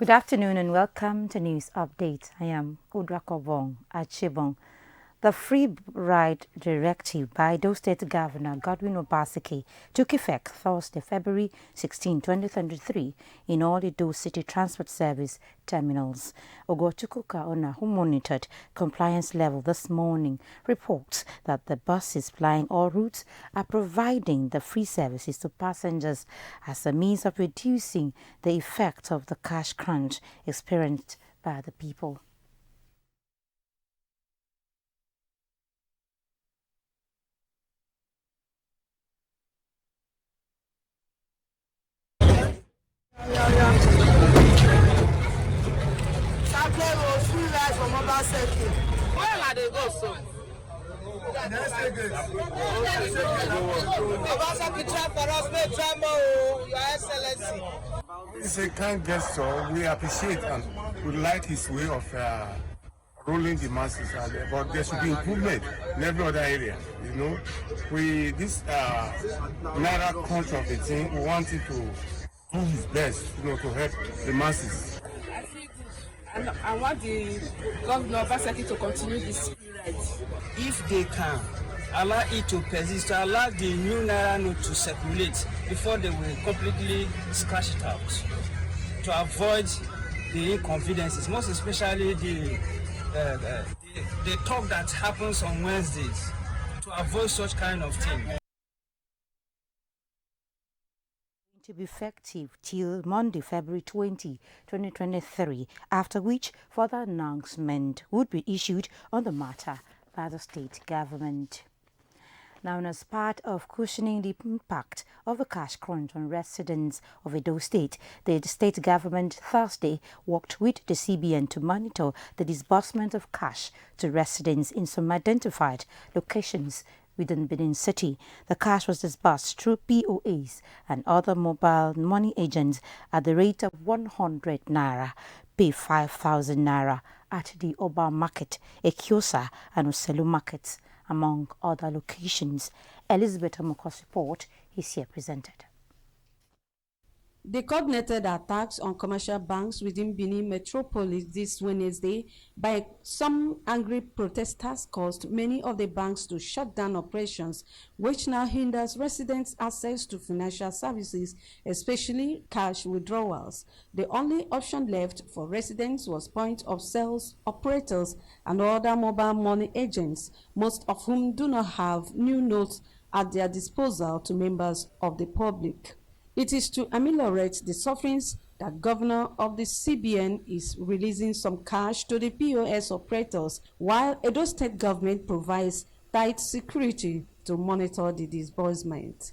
Good afternoon and welcome to News Update. I am Udrakovong Achibong. The Free Ride Directive by Edo State Governor Godwin Obaseki took effect Thursday, February 16, 2023 in all Edo City Transport Service terminals. Ogochukuka Ona, who monitored compliance level this morning, reports that the buses plying all routes are providing the free services to passengers as a means of reducing the effect of the cash crunch experienced by the people. It's a kind gesture. We appreciate and we like his way of ruling the masses, but there should be improvement in every other area. You know, this naira crunch of the thing, we want it to do his best, to help the masses. And I want the governor Obaseki to continue this period. If they can allow it to persist, to allow the new naira note to circulate before they will completely scratch it out, to avoid the inconveniences, most especially the talk that happens on Wednesdays, to avoid such kind of thing. To be effective till Monday, February 20, 2023, after which further announcement would be issued on the matter by the state government. Now, as part of cushioning the impact of the cash crunch on residents of Edo State, the state government Thursday worked with the CBN to monitor the disbursement of cash to residents in some identified locations within Benin City. The cash was disbursed through POAs and other mobile money agents at the rate of 100 naira, pay 5,000 naira at the Oba Market, Ekiosa and Oselu markets, among other locations. Elizabeth Amoko's report is here presented. They coordinated attacks on commercial banks within Benin metropolis this Wednesday by some angry protesters caused many of the banks to shut down operations, which now hinders residents' access to financial services, especially cash withdrawals. The only option left for residents was point of sales operators and other mobile money agents, most of whom do not have new notes at their disposal to members of the public. It is to ameliorate the sufferings that governor of the CBN is releasing some cash to the POS operators, while Edo State government provides tight security to monitor the disbursement.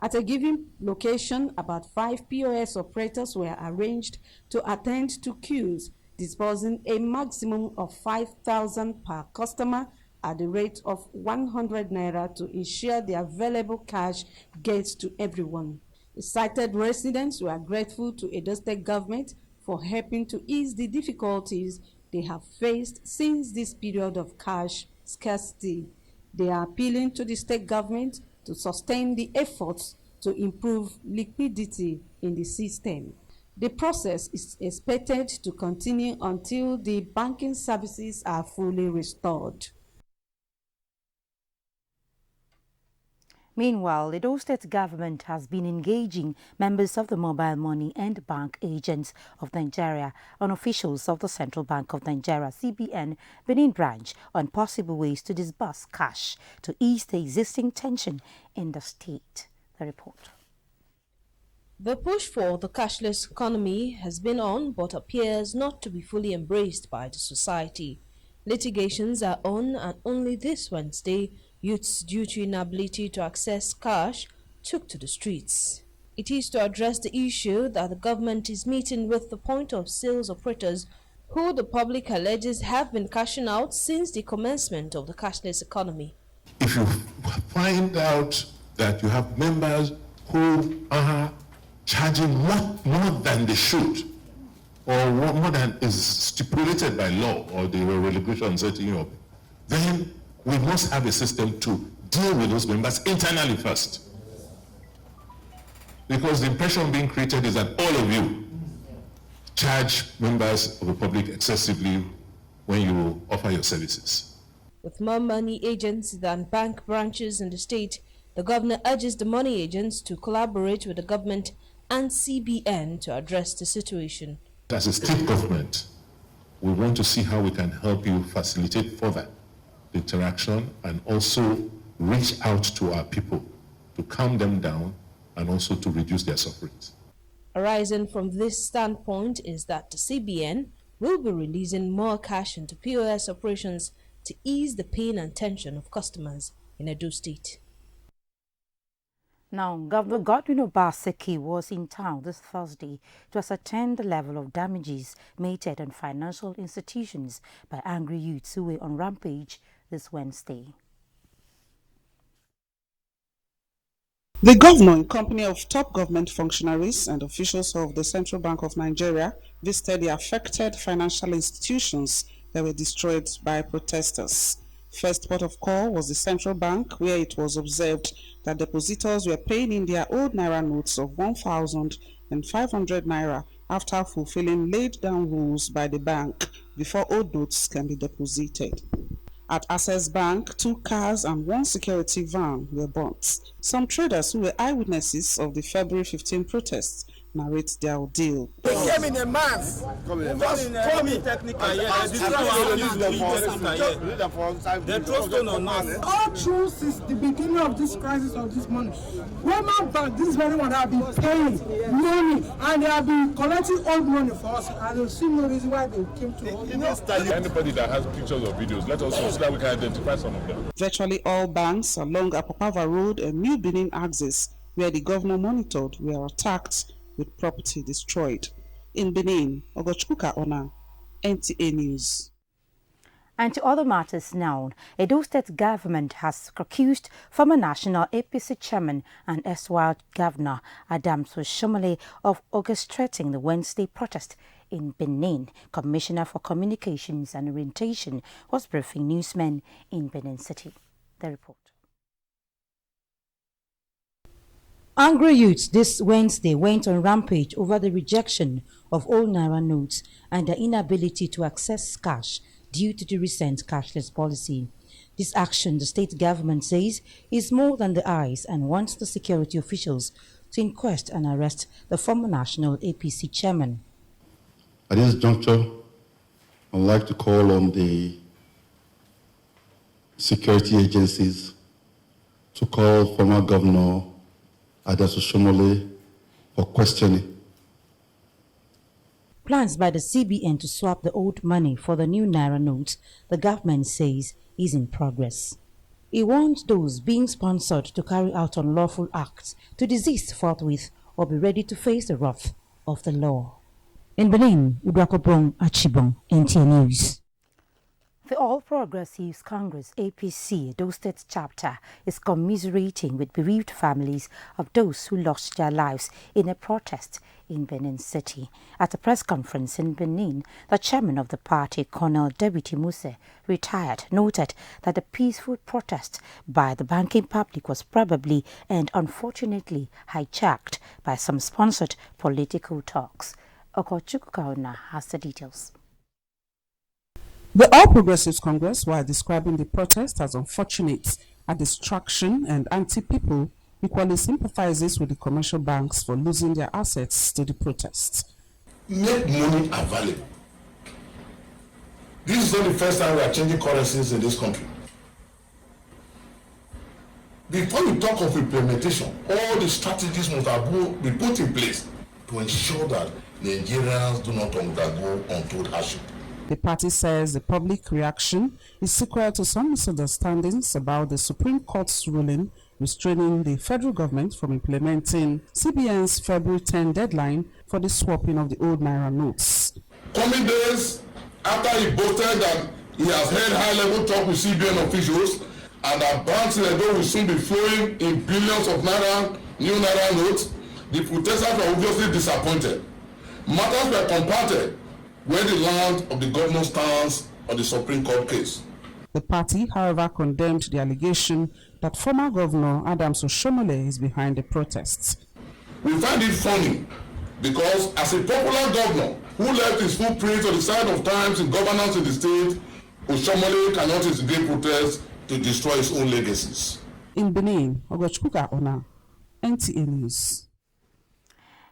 At a given location, about 5 POS operators were arranged to attend to queues, disbursing a maximum of 5,000 per customer at the rate of 100 naira to ensure the available cash gets to everyone. The cited residents were grateful to Edo State government for helping to ease the difficulties they have faced since this period of cash scarcity. They are appealing to the state government to sustain the efforts to improve liquidity in the system. The process is expected to continue until the banking services are fully restored. Meanwhile, the Edo State government has been engaging members of the mobile money and bank agents of Nigeria and officials of the Central Bank of Nigeria CBN Benin branch on possible ways to disburse cash to ease the existing tension in the state. The report. The push for the cashless economy has been on but appears not to be fully embraced by the society. Litigations are on, and only this Wednesday, youths due to inability to access cash took to the streets. It is to address the issue that the government is meeting with the point of sales operators who the public alleges have been cashing out since the commencement of the cashless economy. If you find out that you have members who are charging more than they should, or more than is stipulated by law or the regulation setting up, then we must have a system to deal with those members internally first. Because the impression being created is that all of you charge members of the public excessively when you offer your services. With more money agents than bank branches in the state, the governor urges the money agents to collaborate with the government and CBN to address the situation. As a state government, we want to see how we can help you facilitate further the interaction and also reach out to our people to calm them down and also to reduce their sufferings. Arising from this standpoint is that the CBN will be releasing more cash into POS operations to ease the pain and tension of customers in Edo State. Now, Governor Godwin Obaseki was in town this Thursday to ascertain the level of damages meted on financial institutions by angry youths who were on rampage this Wednesday. The governor, in company of top government functionaries and officials of the Central Bank of Nigeria, visited the affected financial institutions that were destroyed by protesters. First port of call was the Central Bank, where it was observed that depositors were paying in their old Naira notes of 1,000 and 500 Naira after fulfilling laid-down rules by the bank before old notes can be deposited. At Access Bank, 2 cars and 1 security van were burnt. Some traders who were eyewitnesses of the February 15 protests narrate their ordeal. They came in a mass. They throw stone on us. All through since the beginning of this crisis of this money, Roman Bank, this very one, have been paying money and they have been collecting old money for us, and they see no reason why they came to us. Anybody that has pictures or videos, let us know so that we can identify some of them. Virtually all banks along Apopava Road and New Benin axis, where the governor monitored, were attacked with property destroyed. In Benin, Ogochkuka Ona, NTA News. And to other matters now, Edo State government has accused former National APC chairman and erstwhile governor Adams Oshomole of orchestrating the Wednesday protest in Benin. Commissioner for Communications and Orientation was briefing newsmen in Benin City. The report. Angry youths this Wednesday went on rampage over the rejection of old Naira notes and the inability to access cash due to the recent cashless policy. This action, the state government says, is more than the eyes and wants the security officials to inquest and arrest the former National APC chairman. At this juncture, I'd like to call on the security agencies to call former Governor Adams Oshomole for questioning. Plans by the CBN to swap the old money for the new Naira notes, the government says, is in progress. It wants those being sponsored to carry out unlawful acts to desist forthwith or be ready to face the wrath of the law. In Benin, Udrakobong Achibong, NTA News. The All Progressives Congress APC Edo State chapter is commiserating with bereaved families of those who lost their lives in a protest in Benin City. At a press conference in Benin, the chairman of the party, Colonel Debiti Muse, retired, noted that the peaceful protest by the banking public was probably and unfortunately hijacked by some sponsored political talks. Okochukukaona has the details. The All Progressives Congress, while describing the protest as unfortunate, a distraction and anti-people, equally sympathizes with the commercial banks for losing their assets to the protests. Make money available. This is not the first time we are changing currencies in this country. Before we talk of implementation, all the strategies must be put in place to ensure that Nigerians do not undergo untold hardship. The party says the public reaction is sequel to some misunderstandings about the Supreme Court's ruling restraining the federal government from implementing CBN's February 10 deadline for the swapping of the old Naira notes. Coming days after he boasted that he has held high-level talk with CBN officials and that banks in Edo will soon be flowing in billions of Naira, new Naira notes, the protesters were obviously disappointed. Matters were compounded where the land of the governor stands on the Supreme Court case. The party, however, condemned the allegation that former Governor Adams Oshomole is behind the protests. We find it funny because as a popular governor who left his footprint on the side of times in governance in the state, Oshomole cannot instigate protests to destroy his own legacies. In Benin, Ogochkuka Ona, NTA News.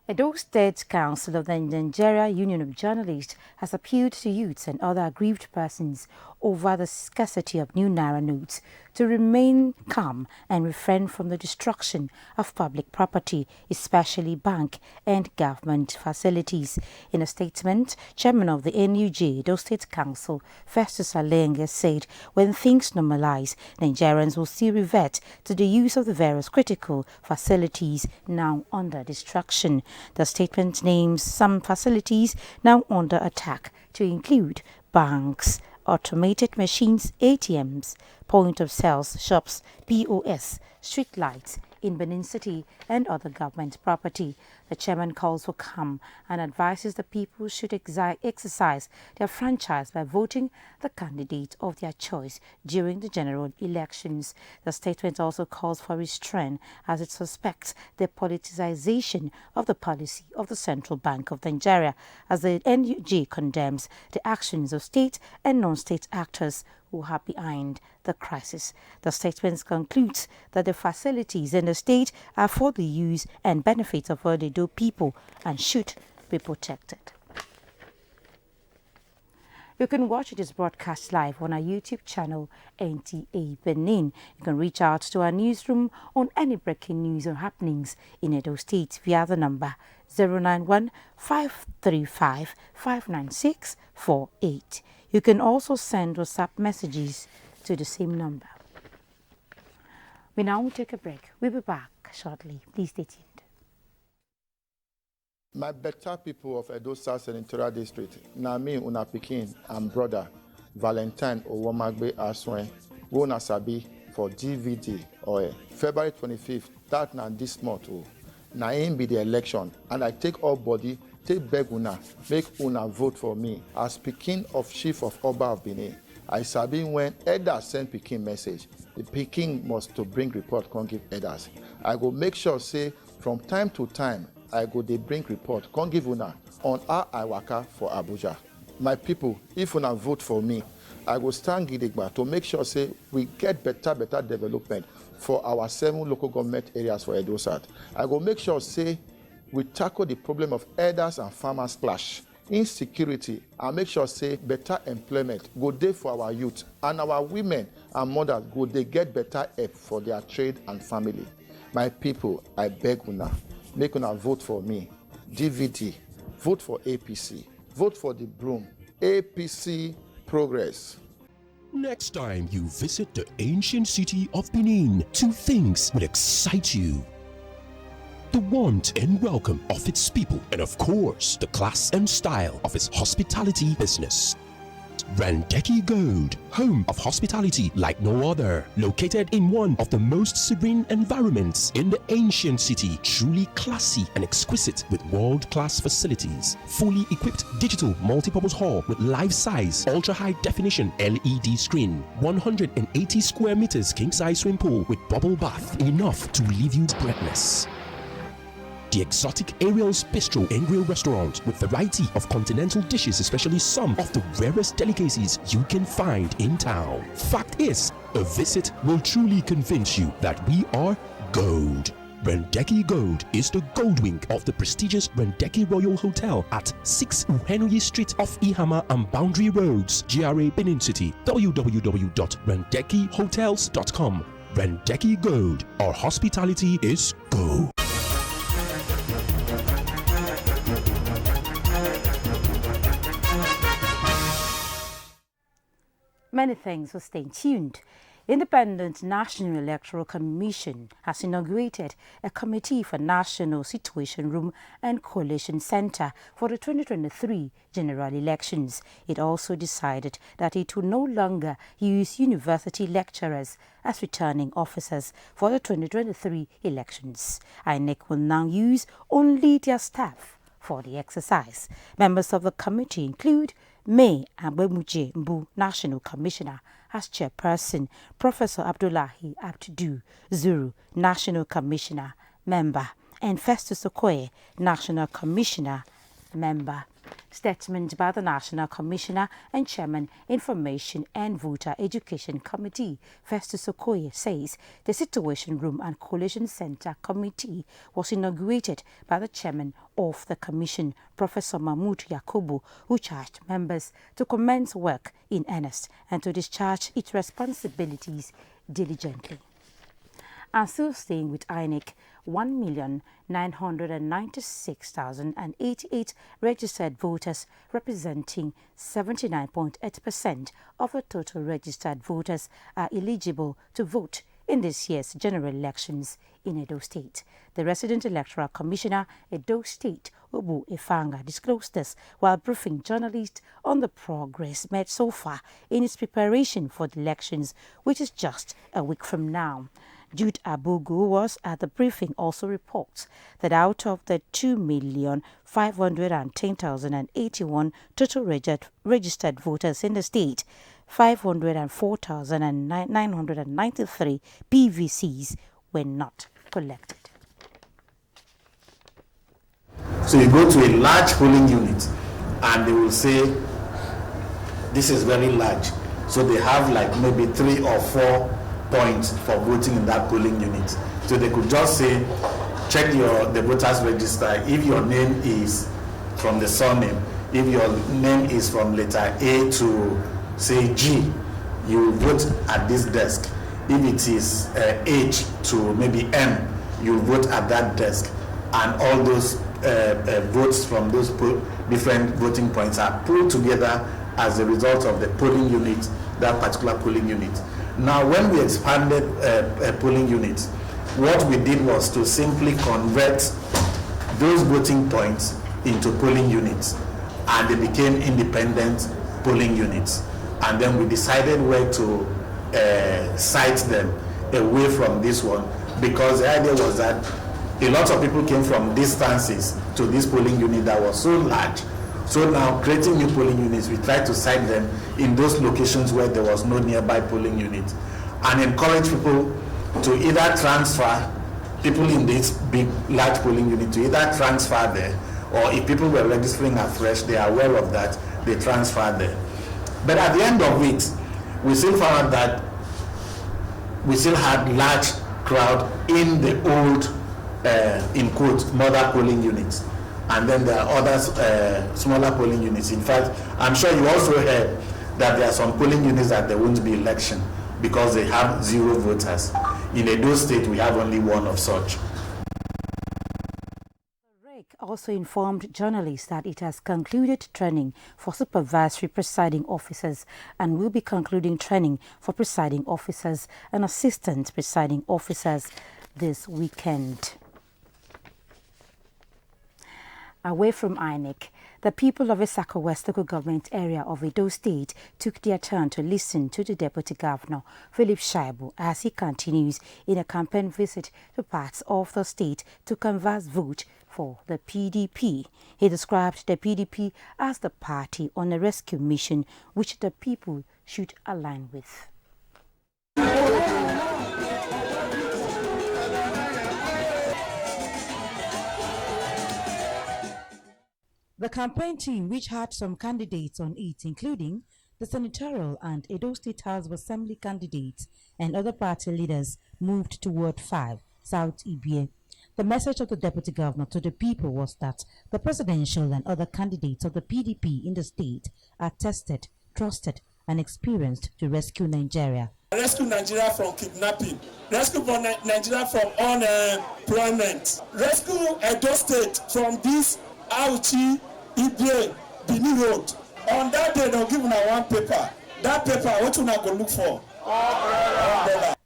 Edo State Council of the Nigeria Union of Journalists has appealed to youths and other aggrieved persons over the scarcity of new Naira notes to remain calm and refrain from the destruction of public property, especially bank and government facilities. In a statement, Chairman of the NUJ, Edo State Council, Festus Alenge, said when things normalize, Nigerians will still revert to the use of the various critical facilities now under destruction. The statement names some facilities now under attack to include banks, automated machines, ATMs, point of sales, shops, POS, street lights in Benin City and other government property. The chairman calls for calm and advises the people should exercise their franchise by voting the candidate of their choice during the general elections. The statement also calls for restraint as it suspects the politicization of the policy of the Central Bank of Nigeria, as the NUJ condemns the actions of state and non-state actors who are behind the crisis. The statement concludes that the facilities in the state are for the use and benefit of all the Edo people and should be protected. You can watch this broadcast live on our YouTube channel, NTA Benin. You can reach out to our newsroom on any breaking news or happenings in Edo State via the number 091 535 59648. You can also send WhatsApp messages to the same number. We now take a break. We'll be back shortly. Please stay tuned. My better people of Edo South Senatorial District, Nami Una Pikin and brother Valentine Owomagbe Aswen, Wona Sabi for DVD or February 25th, that na this month. Na him be the election, and I take all body, take beg una, make una vote for me as Pikin of Chief of Oba of Benin. I sabi when elders send Pikin message, the Pikin must to bring report, can't give elders. I go make sure say from time to time, I go dey bring report, can't give una on how I waka for Abuja. My people, if una vote for me, I go stand gidigba to make sure say we get better development for our 7 local government areas for Edo South. I go make sure say we tackle the problem of elders and farmers clash, insecurity, and make sure say better employment go dey for our youth, and our women and mothers go dey get better help for their trade and family. My people, I beg una, make una vote for me. DVD, vote for APC, vote for the broom. APC progress. Next time you visit the ancient city of Benin, 2 things will excite you: the warmth and welcome of its people, and of course, the class and style of its hospitality business. Randeki Gold, home of hospitality like no other, located in one of the most serene environments in the ancient city, truly classy and exquisite with world-class facilities. Fully equipped digital multipurpose hall with life-size, ultra-high definition LED screen, 180 square meters king-size swimming pool with bubble bath, enough to leave you breathless. The exotic Ariel's Bistro and Grill restaurant with variety of continental dishes, especially some of the rarest delicacies you can find in town. Fact is, a visit will truly convince you that we are gold. Randeki Gold is the gold wing of the prestigious Randeki Royal Hotel at 6 Uhenuyi Street off Ihama and Boundary Roads, GRA Benin City. www.randekihotels.com. Randeki Gold, our hospitality is gold. Many thanks for staying tuned. Independent National Electoral Commission has inaugurated a committee for National Situation Room and Coalition Center for the 2023 general elections. It also decided that it will no longer use university lecturers as returning officers for the 2023 elections. INEC will now use only their staff for the exercise. Members of the committee include May Abemuje Mbu, National Commissioner, as chairperson, Professor Abdullahi Abdu Zuru, National Commissioner, member, and Festus Okoye, National Commissioner, member. Statement by the National Commissioner and Chairman, Information and Voter Education Committee, Festus Okoye, says the Situation Room and Coalition Center Committee was inaugurated by the Chairman of the Commission, Professor Mahmoud Yakubu, who charged members to commence work in earnest and to discharge its responsibilities diligently. And still staying with INEC, 1,996,088 registered voters, representing 79.8% of the total registered voters, are eligible to vote in this year's general elections in Edo State. The Resident Electoral Commissioner, Edo State, Obu Efanga, disclosed this while briefing journalists on the progress made so far in its preparation for the elections, which is just a week from now. Jude Abugu, who was at the briefing, also reports that out of the 2,510,081 total registered voters in the state, 504,993 PVCs were not collected. So you go to a large polling unit and they will say, this is very large. So they have like maybe 3 or 4 points for voting in that polling unit. So they could just say, check the voters register. If your name is from the surname, if your name is from letter A to say G, you vote at this desk. If it is H to maybe M, you vote at that desk. And all those votes from those different voting points are pulled together as a result of the polling unit, that particular polling unit. Now, when we expanded polling units, what we did was to simply convert those voting points into polling units, and they became independent polling units. And then we decided where to site them away from this one, because the idea was that a lot of people came from distances to this polling unit that was so large. So now, creating new polling units, we tried to site them in those locations where there was no nearby polling unit, and encourage people to either transfer, people in this big, large polling unit, to either transfer there, or if people were registering afresh, they are aware of that, they transfer there. But at the end of it, we still found that we still had large crowd in the old, in quotes, mother polling units. And then there are other smaller polling units. In fact, I'm sure you also heard that there are some polling units that there won't be election because they have 0 voters. In Edo State, we have only 1 of such. REC also informed journalists that it has concluded training for supervisory presiding officers and will be concluding training for presiding officers and assistant presiding officers this weekend. Away from INEC, the people of Isako West local government area of Edo State took their turn to listen to the Deputy Governor, Philip Shaibu, as he continues in a campaign visit to parts of the state to canvass vote for the PDP. He described the PDP as the party on a rescue mission which the people should align with. The campaign team, which had some candidates on it, including the senatorial and Edo State House of Assembly candidates and other party leaders, moved to Ward 5, South Ibie. The message of the Deputy Governor to the people was that the presidential and other candidates of the PDP in the state are tested, trusted, and experienced to rescue Nigeria. Rescue Nigeria from kidnapping, rescue Nigeria from unemployment, rescue Edo State from this Auchi Ibie Benin Road. On that day, they'll give una one paper. That paper, what you not go look for?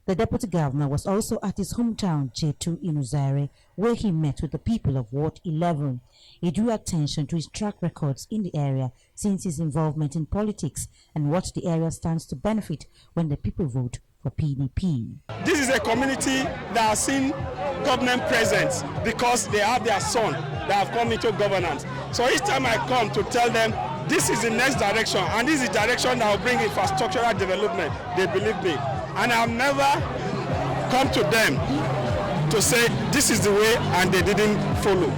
The Deputy Governor was also at his hometown, J2 in Uzare, where he met with the people of Ward 11. He drew attention to his track records in the area since his involvement in politics and what the area stands to benefit when the people vote for PDP. This is a community that has seen government presence because they have their son that have come into governance. So each time I come to tell them this is the next direction, and this is the direction that will bring infrastructural development. They believe me. And I've never come to them to say this is the way, and they didn't follow.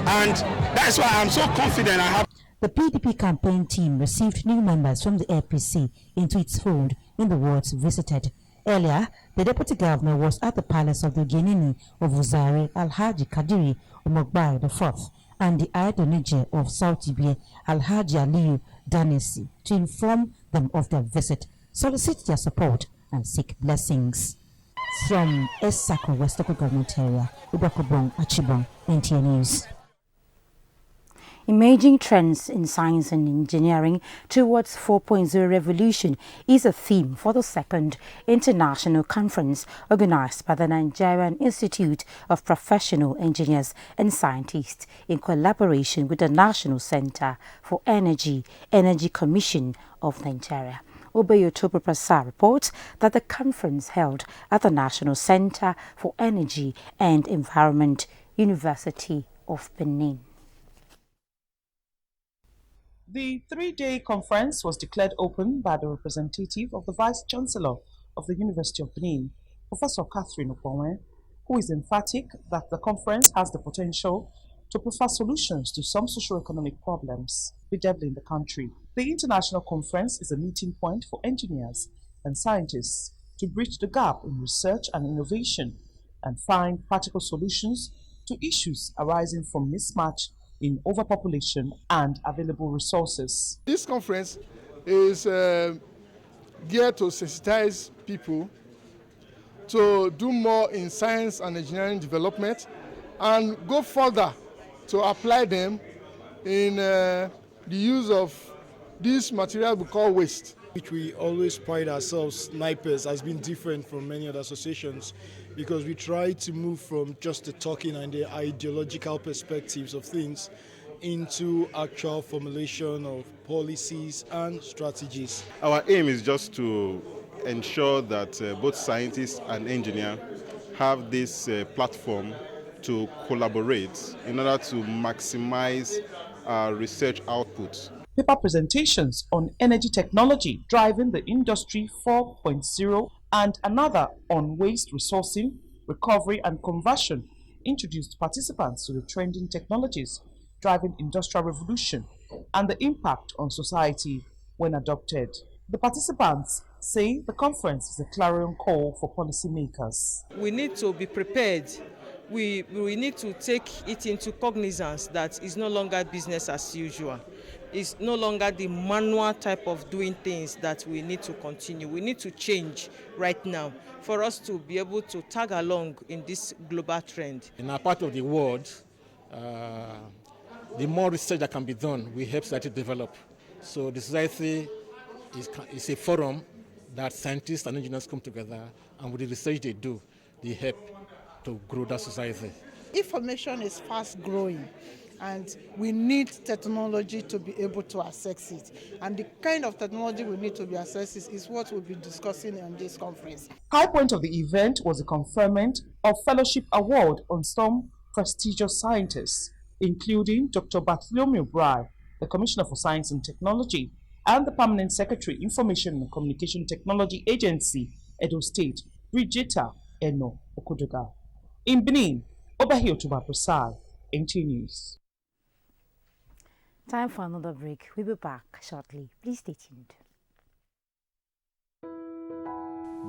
And that's why I'm so confident I have. The PDP campaign team received new members from the APC into its fold in the wards visited. Earlier, the deputy governor was at the palace of the Genini of Uzari Alhaji Kadiri Omogbai IV and the Aidonije of South Ibie Alhaji Aliyu Danesi to inform them of their visit, solicit their support and seek blessings. From Esako, West Local Government Area, Ubakobong Achibong, NTA News. Emerging trends in science and engineering towards 4.0 revolution is a theme for the second international conference organized by the Nigerian Institute of Professional Engineers and Scientists in collaboration with the National Center for Energy Commission of Nigeria. Obeyotopo Prasad reports that the conference held at the National Center for Energy and Environment, University of Benin. The three-day conference was declared open by the representative of the Vice-Chancellor of the University of Benin, Professor Catherine Okponwe, who is emphatic that the conference has the potential to provide solutions to some socio-economic problems bedeviling the country. The international conference is a meeting point for engineers and scientists to bridge the gap in research and innovation and find practical solutions to issues arising from mismatch in overpopulation and available resources. This conference is geared to sensitize people to do more in science and engineering development and go further to apply them in the use of this material we call waste. Which we always pride ourselves, NIPES, has been different from many other associations because we try to move from just the talking and the ideological perspectives of things into actual formulation of policies and strategies. Our aim is just to ensure that both scientists and engineers have this platform to collaborate in order to maximize our research output. Paper presentations on energy technology driving the industry 4.0 and another on waste resourcing, recovery and conversion introduced participants to the trending technologies driving industrial revolution and the impact on society when adopted. The participants say the conference is a clarion call for policymakers. We need to be prepared. We need to take it into cognizance that it's no longer business as usual. It's no longer the manual type of doing things that we need to continue. We need to change right now for us to be able to tag along in this global trend. In our part of the world, the more research that can be done, we help society develop. So the society is a forum that scientists and engineers come together, and with the research they do, they help to grow that society. Information is fast growing, and we need technology to be able to access it. And the kind of technology we need to be accessed is what we'll be discussing on this conference. High point of the event was the conferment of Fellowship Award on some prestigious scientists, including Dr. Bartholomew Bry, the Commissioner for Science and Technology, and the Permanent Secretary, Information and Communication Technology Agency, Edo State, Bridgetta Eno Okuduga. In Benin, Obeyotopo Prasad, NTA News. Time for another break. We'll be back shortly. Please stay tuned.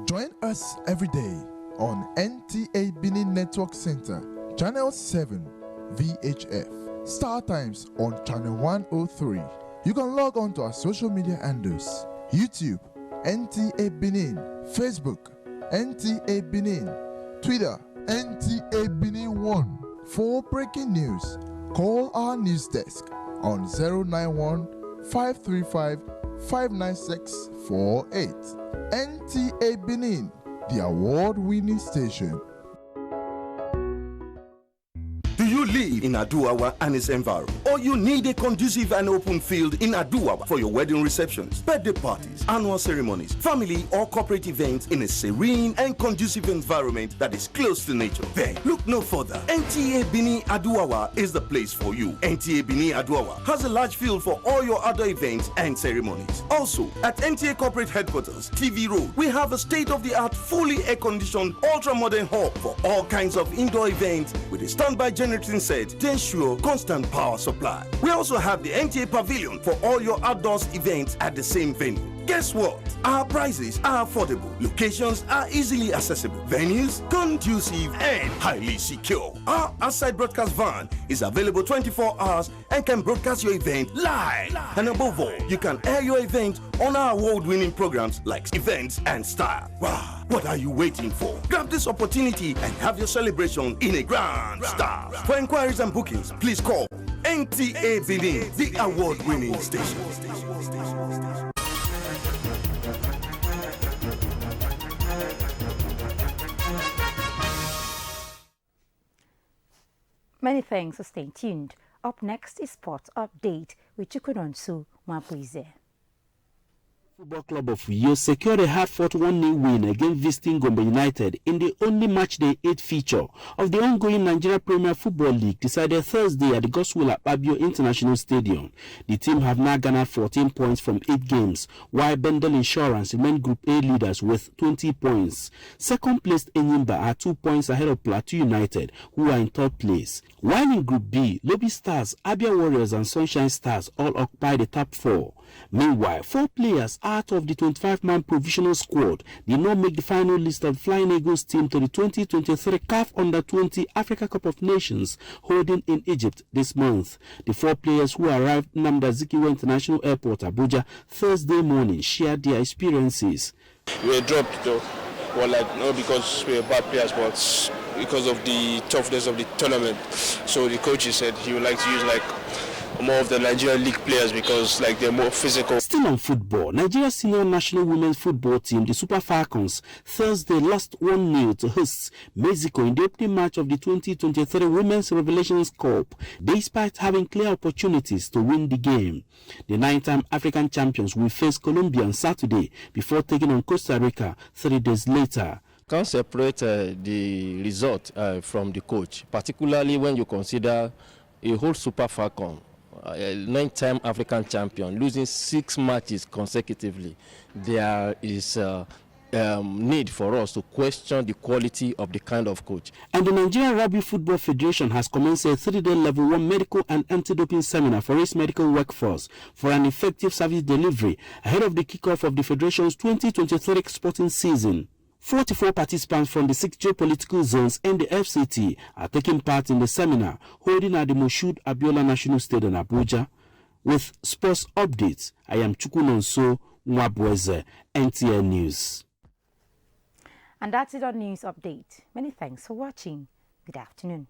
Join us every day on NTA Benin Network Center, Channel 7, VHF. Star Times on Channel 103. You can log on to our social media handles: YouTube, NTA Benin, Facebook, NTA Benin, Twitter, NTA Benin 1. For breaking news, call our news desk on 091 535 59648. NTA Benin, the award-winning station. Do you live conducive in Aduawa and its environment, or you need a conducive and open field in Aduawa for your wedding receptions, birthday parties, annual ceremonies, family or corporate events in a serene and conducive environment that is close to nature, then look no further. NTA Benin Aduawa is the place for you. NTA Benin Aduawa has a large field for all your other events and ceremonies. Also, at NTA Corporate Headquarters, TV Road, we have a state-of-the-art, fully air-conditioned, ultra-modern hall for all kinds of indoor events with a standby generating set to ensure constant power supply. We also have the NTA Pavilion for all your outdoors events at the same venue. Guess what? Our prices are affordable, locations are easily accessible, venues conducive and highly secure. Our outside broadcast van is available 24 hours and can broadcast your event live. And above all, you can air your event on our award-winning programs like Events and Style. Wow, what are you waiting for? Grab this opportunity and have your celebration in a grand style. For inquiries and bookings, please call NTA Benin, the award-winning station. Many thanks for staying tuned. Up next is Sports Update with Chukunonsu Mwapuize. Football Club of Uyo secured a hard-fought 1-0 win against visiting Gombe United in the only matchday 8 feature of the ongoing Nigeria Premier Football League decided Thursday at the Godswill Akpabio International Stadium. The team have now garnered 14 points from 8 games, while Bendel Insurance remain Group A leaders with 20 points. Second-placed Enyimba are 2 points ahead of Plateau United, who are in third place. While in Group B, Lobby Stars, Abia Warriors and Sunshine Stars all occupy the top 4. Meanwhile, 4 players out of the 25-man provisional squad did not make the final list of Flying Eagles team to the 2023 CAF Under-20 Africa Cup of Nations holding in Egypt this month. The 4 players who arrived Nnamdi Azikiwe International Airport, Abuja, Thursday morning shared their experiences. We were dropped though, well, not because we were bad players, but because of the toughness of the tournament. So the coach said he would like to use more of the Nigerian league players because they're more physical. Still on football, Nigeria's senior national women's football team, the Super Falcons, Thursday lost 1-0 to hosts Mexico in the opening match of the 2023 Women's Revelations Cup, despite having clear opportunities to win the game. The 9-time African champions will face Colombia on Saturday before taking on Costa Rica 3 days later. Can't separate the result from the coach, particularly when you consider a whole Super Falcon, a 9-time African champion, losing 6 matches consecutively. There is need for us to question the quality of the kind of coach. And the Nigerian Rugby Football Federation has commenced a 3-day level 1 medical and anti-doping seminar for its medical workforce for an effective service delivery ahead of the kickoff of the Federation's 2023 sporting season. 44 participants from the 6 geopolitical zones and the FCT are taking part in the seminar holding at the Moshood Abiola National Stadium, Abuja. With sports updates, I am Chukunonso Mwabweze, NTN News. And that's it on News Update. Many thanks for watching. Good afternoon.